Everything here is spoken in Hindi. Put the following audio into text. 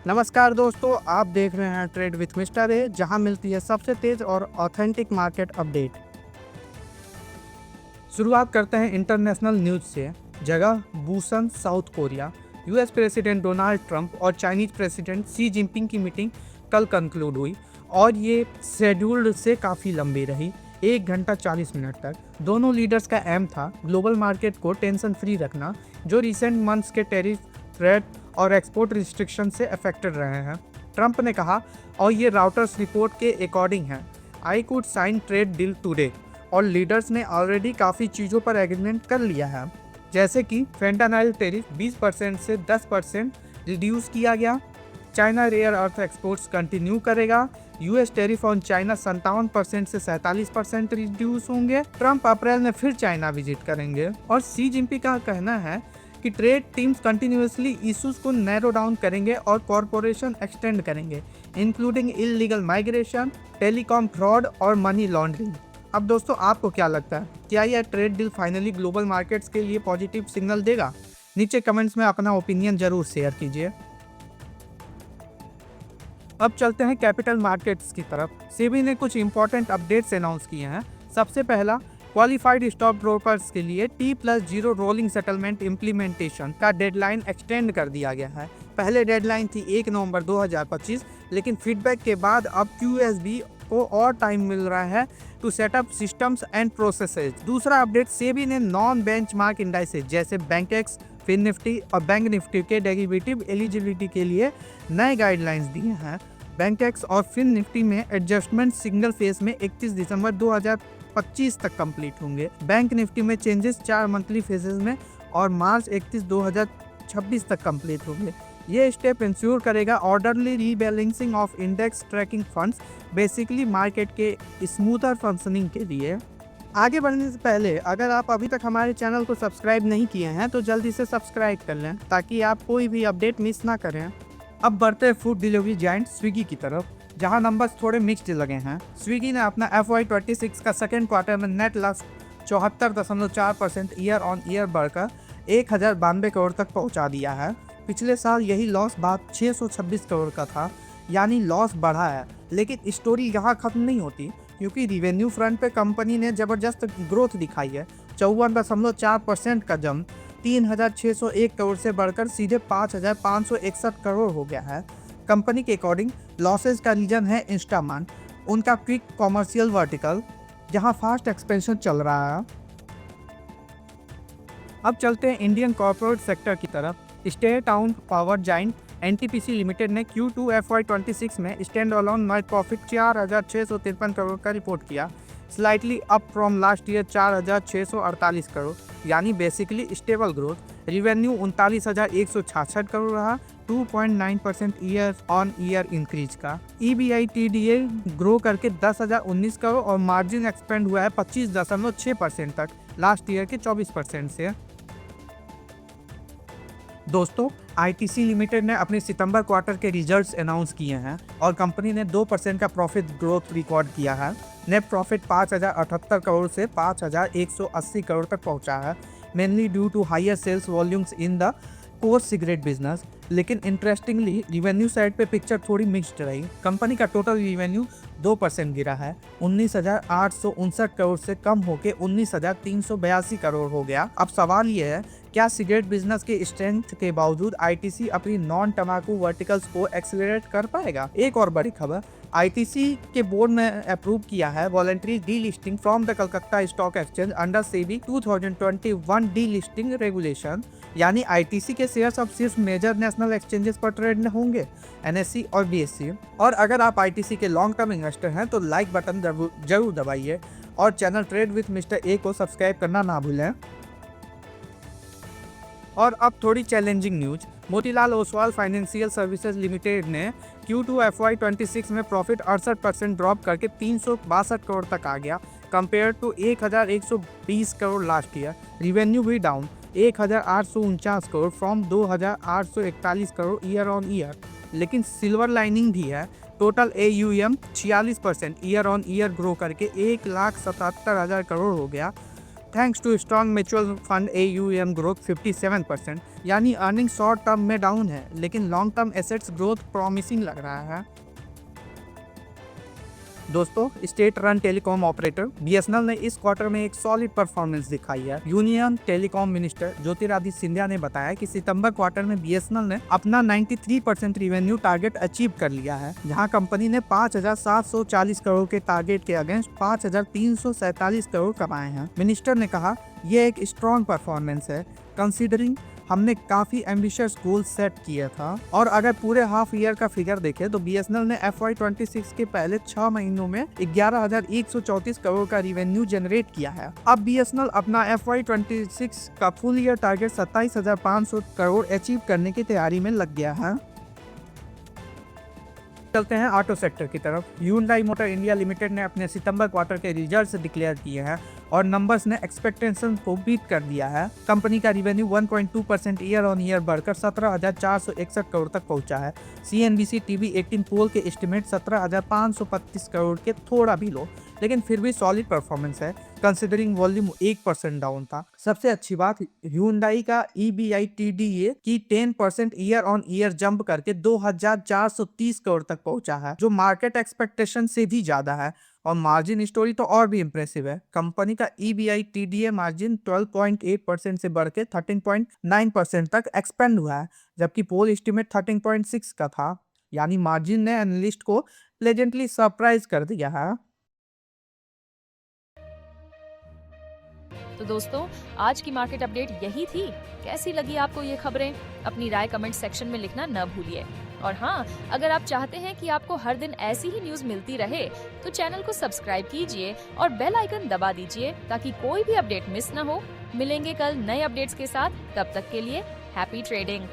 नमस्कार दोस्तों, आप देख रहे हैं ट्रेड विथ मिस्टर ए, जहां मिलती है सबसे तेज और ऑथेंटिक मार्केट अपडेट। शुरुआत करते हैं इंटरनेशनल न्यूज से। जगह Busan, south Korea. US president Donald Trump और चाइनीज प्रेसिडेंट शी जिनपिंग की मीटिंग कल कंक्लूड हुई और ये शेड्यूल्ड से काफ़ी लंबी रही, 1 घंटा 40 मिनट तक। दोनों लीडर्स का एम था ग्लोबल मार्केट को टेंशन फ्री रखना, जो रिसेंट मंथ्स के टेरिफ थ्रेट और एक्सपोर्ट रिस्ट्रिक्शन से अफेक्टेड रहे हैं। ट्रंप ने कहा, और ये राउटर्स रिपोर्ट के अकॉर्डिंग है, I could sign trade deal today. और लीडर्स ने ऑलरेडी काफ़ी चीज़ों पर एग्रीमेंट कर लिया है, जैसे कि फेंटानाइल टेरिफ 20% से 10% रिड्यूस किया गया। China rare earth exports continue करेगा। यूएस टेरिफ ऑन चाइना 57% से 47% रिड्यूस होंगे। ट्रंप अप्रैल में फिर चाइना विजिट करेंगे और शी जिनपिंग का कहना है कि ट्रेड टीम्स कंटिन्यूसली इश्यूज को नैरो डाउन करेंगे और कॉरपोरेशन एक्सटेंड करेंगे, including illegal migration, telecom fraud और मनी लॉन्ड्रिंग। अब दोस्तों, आपको क्या लगता है, क्या यह trade deal finally global markets के लिए पॉजिटिव सिग्नल देगा? नीचे कमेंट्स में अपना ओपिनियन जरूर शेयर कीजिए। अब चलते हैं कैपिटल मार्केट्स की तरफ। सेबी ने कुछ इंपॉर्टेंट अपडेट्स अनाउंस किए हैं। सबसे पहला, क्वालिफाइड स्टॉक ब्रोकर्स के लिए T+0 रोलिंग सेटलमेंट इम्प्लीमेंटेशन का डेडलाइन एक्सटेंड कर दिया गया है। पहले डेडलाइन थी 1 नवंबर 2025, लेकिन फीडबैक के बाद अब QSB को और टाइम मिल रहा है to set up systems and processes. दूसरा अपडेट, सेबी ने नॉन बेंचमार्क इंडाइसेस जैसे बैंकेक्स, फिन निफ्टी और बैंक निफ्टी के डेरिवेटिव एलिजिबिलिटी के लिए नए गाइडलाइंस दिए हैं। बैंकेक्स और फिन निफ्टी में एडजस्टमेंट सिंगल फेज में 31 दिसंबर 2025 तक कंप्लीट होंगे। बैंक निफ्टी में चेंजेस 4 मंथली फेजेस में और मार्च 31 2026 तक कंप्लीट होंगे। ये स्टेप इंश्योर करेगा orderly rebalancing of index trekking funds, basically market के स्मूथर फंक्शनिंग के लिए। आगे बढ़ने से पहले अगर आप अभी तक हमारे चैनल को सब्सक्राइब नहीं किए हैं तो जल्दी से सब्सक्राइब कर लें, ताकि आप कोई भी अपडेट मिस ना करें। अब बढ़ते हैं फूड डिलीवरी जायंट स्विगी की तरफ, जहां नंबर्स थोड़े मिक्स्ड लगे हैं। स्विगी ने अपना FY26 का सेकेंड क्वार्टर में net loss 74.4% year on year बढ़कर 1092 करोड़ तक पहुंचा दिया है। पिछले साल यही लॉस बात 626 करोड़ का था, यानी लॉस बढ़ा है। लेकिन स्टोरी यहाँ खत्म नहीं होती, क्योंकि रिवेन्यू फ्रंट पे कंपनी ने जबरदस्त ग्रोथ दिखाई है। 54.4% का जंप 3601 करोड़ से बढ़कर सीधे 5561 करोड़ हो गया है। कंपनी के अकॉर्डिंग लॉसेज का रीजन है इंस्टामार्ट, उनका क्विक कॉमर्शियल वर्टिकल, जहां फास्ट एक्सपेंशन चल रहा है। अब चलते हैं इंडियन कॉर्पोरेट सेक्टर की तरफ। स्टेट टाउन पावर जाइंट NTPC लिमिटेड ने Q2 FY26 में standalone net profit 4653 crore का रिपोर्ट किया, slightly up from last year 4648 crore, यानी basically stable growth. Revenue 39,166 crore रहा, 2.9% ईयर ऑन ईयर इंक्रीज का। EBITDA ग्रो करके 10,019 करोड़ और मार्जिन एक्सपेंड हुआ है 25.6% तक, लास्ट ईयर के 24% से। दोस्तों, ITC लिमिटेड ने अपने सितंबर क्वार्टर के रिजल्ट्स अनाउंस किए हैं और कंपनी ने 2% का प्रॉफिट ग्रोथ रिकॉर्ड किया है। नेट प्रॉफिट 5,078 करोड़ से 5,180 करोड़ तक पहुंचा है, mainly due to higher sales volumes in the core cigarette business. लेकिन इंटरेस्टिंगली रिवेन्यू साइड पे पिक्चर थोड़ी मिक्स्ड रही। कंपनी का टोटल रिवेन्यू 2% गिरा है, 19,859 करोड़ से कम होकर 19,382 करोड़ हो गया। अब सवाल ये है, क्या सिगरेट बिजनेस के स्ट्रेंथ के बावजूद ITC अपनी नॉन टमाकू वर्टिकल्स को एक्सेलरेट कर पाएगा? एक और बड़ी खबर, ITC के बोर्ड ने अप्रूव किया है voluntary delisting from the Calcutta stock exchange under SEBI 2021 delisting regulation, यानी ITC के शेयर्स अब सिर्फ मेजर नेशनल एक्सचेंजेस पर ट्रेड होंगे, NSE और BSE। और अगर आप ITC के लॉन्ग टर्म इन्वेस्टर हैं तो लाइक बटन जरूर दबाइए और channel trade with mister A को सब्सक्राइब करना ना भूलें। और अब थोड़ी challenging news, Motilal Oswal financial services limited ने Q2 FY26 में प्रॉफिट 68% ड्रॉप करके 362 करोड़ तक आ गया, compare to 1,120 crore last year. Revenue भी down 1,849 crore from 2,841 crore year on year. लेकिन सिल्वर लाइनिंग भी है, total AUM 46% year on year grow करके 1,77,000 करोड़ हो गया। Thanks to strong mutual fund AUM growth 57%, यानी अर्निंग शॉर्ट टर्म में डाउन है लेकिन long term assets growth promising लग रहा है। दोस्तों, state run telecom operator BSNL ने इस क्वार्टर में एक सॉलिड परफॉर्मेंस दिखाई है। Union telecom minister Jyotiraditya Scindia ने बताया कि सितंबर क्वार्टर में BSNL ने अपना 93% रिवेन्यू टारगेट अचीव कर लिया है, जहां कंपनी ने 5,740 करोड़ के टारगेट के अगेंस्ट 5,347 करोड़ कमाए हैं। मिनिस्टर ने कहा, यह एक स्ट्रॉन्ग परफॉर्मेंस है कंसीडरिंग हमने काफी एम्बिशियस गोल सेट किया था। और अगर पूरे हाफ ईयर का फिगर देखें तो BSNL ने FY26 के पहले 6 महीनों में 11,134 करोड़ का रिवेन्यू जनरेट किया है। अब BSNL अपना FY26 का full year target 27,500 crore achieve करने की तैयारी में लग गया है। चलते हैं ऑटो सेक्टर की तरफ। Hyundai मोटर इंडिया लिमिटेड ने अपने सितंबर क्वार्टर के रिजल्ट्स डिक्लेयर किए हैं और नंबर्स ने एक्सपेक्टेशन को बीट कर दिया है। कंपनी का रिवेन्यू 1.2% ईयर ऑन ईयर बढ़कर 17,461 करोड़ तक पहुंचा है। CNBC TV 18 पोल के एस्टिमेट 17,535 करोड़ के थोड़ा भी लो, लेकिन फिर भी सॉलिड परफॉर्मेंस है कंसिडरिंग वॉल्यूम 1% डाउन था। सबसे अच्छी बात, Hyundai का EBITDA की 10% ईयर ऑन ईयर जंप करके 2,430 करोड़ तक पहुंचा है, जो मार्केट एक्सपेक्टेशन से भी ज्यादा है। और मार्जिन स्टोरी तो और भी इम्प्रेसिव है। कंपनी का EBITDA मार्जिन 12.8% से बढ़ के 13.9% तक एक्सपेंड हुआ है, जबकि पोल एस्टिमेट 13.6 का था, यानी मार्जिन ने एनालिस्ट को प्लेजेंटली सरप्राइज कर दिया है। तो दोस्तों, आज की मार्केट अपडेट यही थी। कैसी लगी आपको ये खबरें? अपनी राय कमेंट सेक्शन में लिखना न भूलिए। और हाँ, अगर आप चाहते हैं कि आपको हर दिन ऐसी ही न्यूज मिलती रहे, तो चैनल को सब्सक्राइब कीजिए और बेल आइकन दबा दीजिए ताकि कोई भी अपडेट मिस न हो। मिलेंगे कल नए अपडेट्स के साथ, तब तक के लिए हैप्पी ट्रेडिंग।